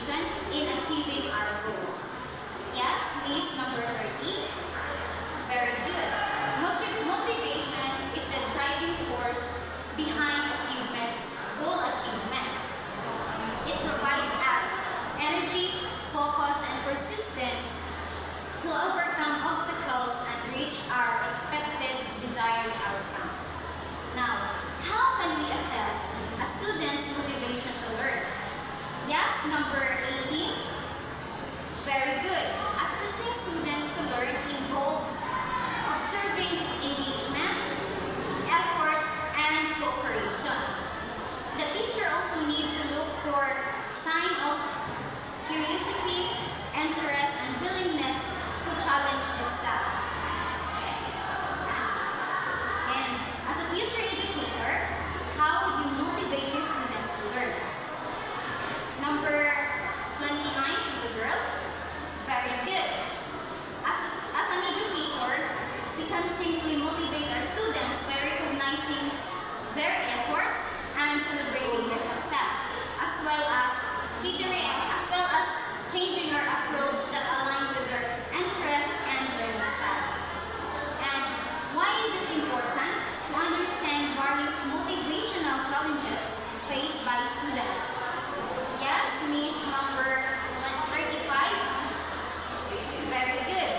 motivation in achieving our goals. Yes, Miss number 30. Very good. Motivation is the driving force behind goal achievement. It provides us energy, focus, and persistence to overcome obstacles and reach our expected desired outcome. Now, how can we assess a student's motivation to learn? Yes, number 18. Very good. Assessing students to learn involves observing engagement, effort, and cooperation. The teacher also needs to look for signs of curiosity, interest, and willingness to challenge themselves. And as a future educator, how would you motivate your students to learn? Number 29 for the girls. Very good. As an educator, we can simply motivate our students by recognizing their efforts and celebrating their success, as well as changing our approach that align with their interests and learning styles. And why is it important to understand various motivational challenges faced by students? Yes, Miss number 35. Very good.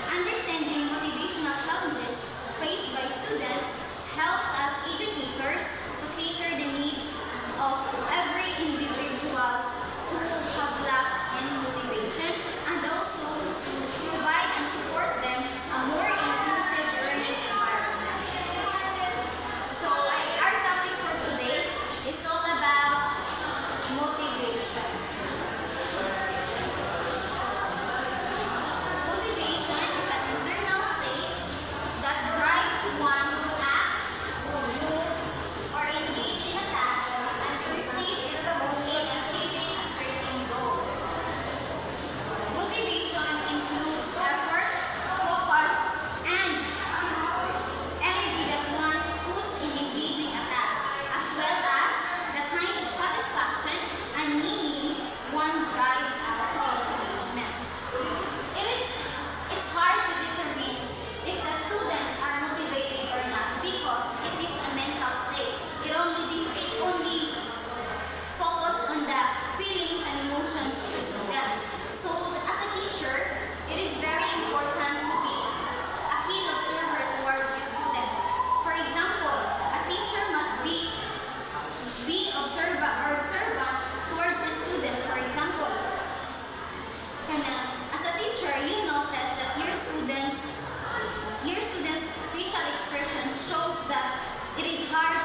Understanding motivational challenges faced by students helps us educators to cater the needs of every individuals who have lacked in motivation and also provide and support them a more inclusive learning environment. So our topic for today is all about motivation. Motivation is an internal state that drives one to act, move, or engage in a task and persist in achieving a certain goal. Motivation includes effort, focus, and energy that one puts in engaging a task, as well as the kind of satisfaction and meaning one drives out of engagement. It's hard to determine if the students are motivated or not because it is a mental state. It only focus on the feelings and emotions of the students. So as a teacher, it is very important to be a keen observer towards your students. For example, a teacher must be observant towards your students. For example, as a teacher, you notice that your students' facial expressions shows that it is hard.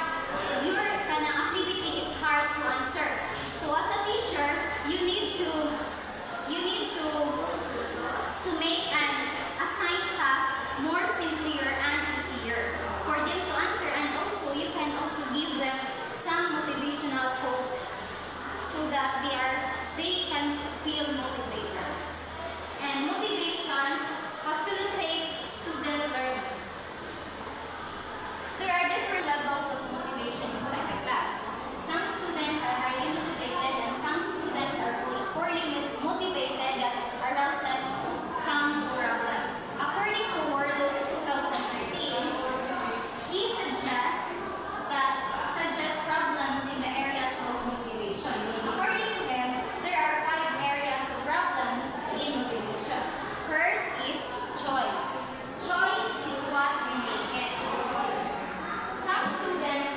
Your activity is hard to answer. So as a teacher, you need to make an assigned task more simpler and easier for them to answer, and also you can also give them some motivational quote so that they can feel motivated. And motivation facilitates student learnings. There are different levels of motivation inside the class. Some students are highly motivated and some students are poorly motivated that arouses some problems. According to Warlock 2013, he suggests problems in the areas of motivation. According to him, there are 5 areas of problems in motivation. First is choice. Choice is what we make it. Some students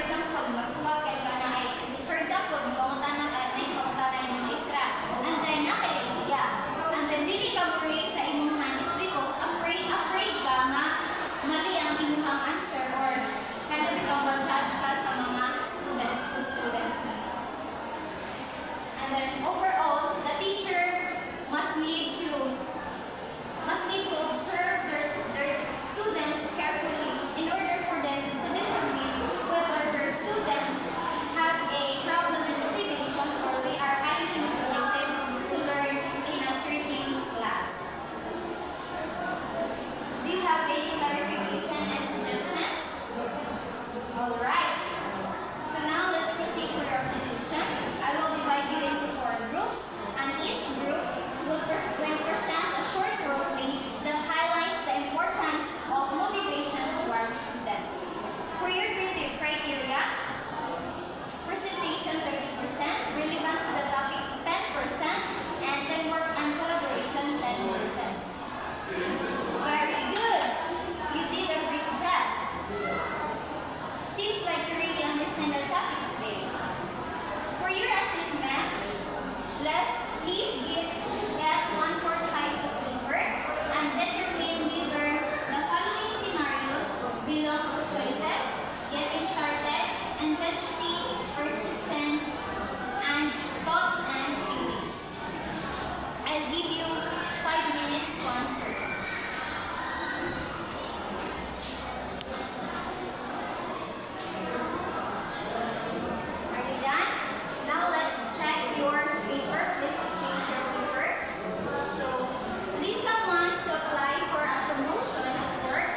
example, magsuwag kay ka na ay, for example, pangutanan at may pangutanan ng isra. And then, and then, dili ka pray sa imong is because afraid ka nga mali ang imong answer or kada bitaw ma-judge ka sa mga students. And then, overall, the teacher must need to observe their students carefully in order for them to determine whether their students has a problem in motivation or they are highly motivated to learn in a certain class. Do you have any clarification and suggestions? Alright. So now let's proceed for your application. I will divide you into 4 groups, and each group will present a short role play that highlights the importance of motivation towards students. For your criteria, presentation 30%, relevance to the topic 10%, and teamwork and collaboration 10%. Very good! You did a great job. Seems like you really understand our topic today. For your assessment, please get 1/4 size of paper and determine whether the following scenarios belong to choices: getting started, intensity, persistence, and thoughts and feelings. I'll give you 5 minutes to answer. Are you done? Now let's check your paper. Please exchange your paper. So, Lisa wants to apply for a promotion at work,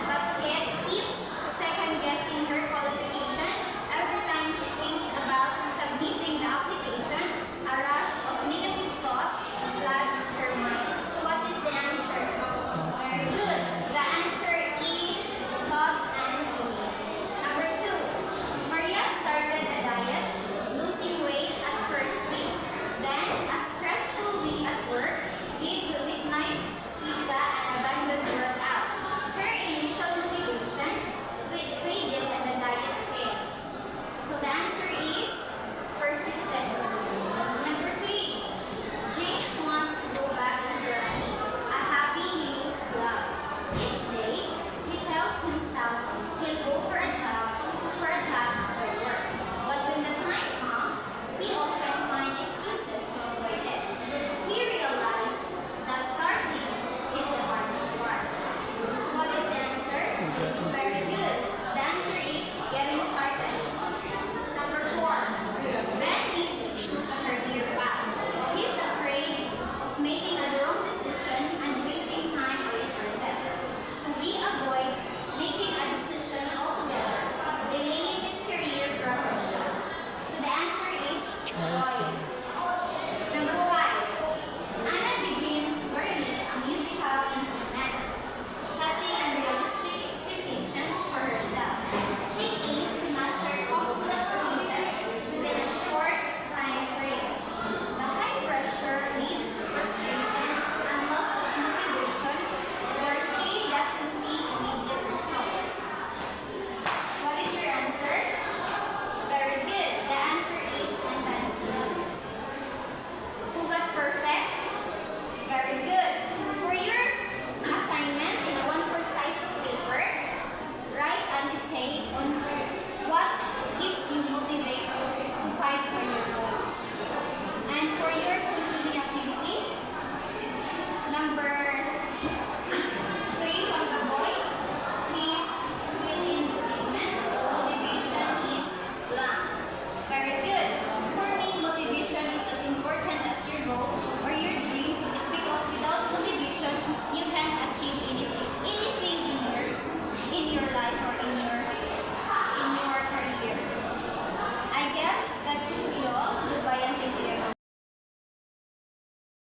but yet keeps second-guessing her qualification. Every time she thinks about submitting the application, a rush of negative thoughts floods her mind. So what is the answer? Very good. The answer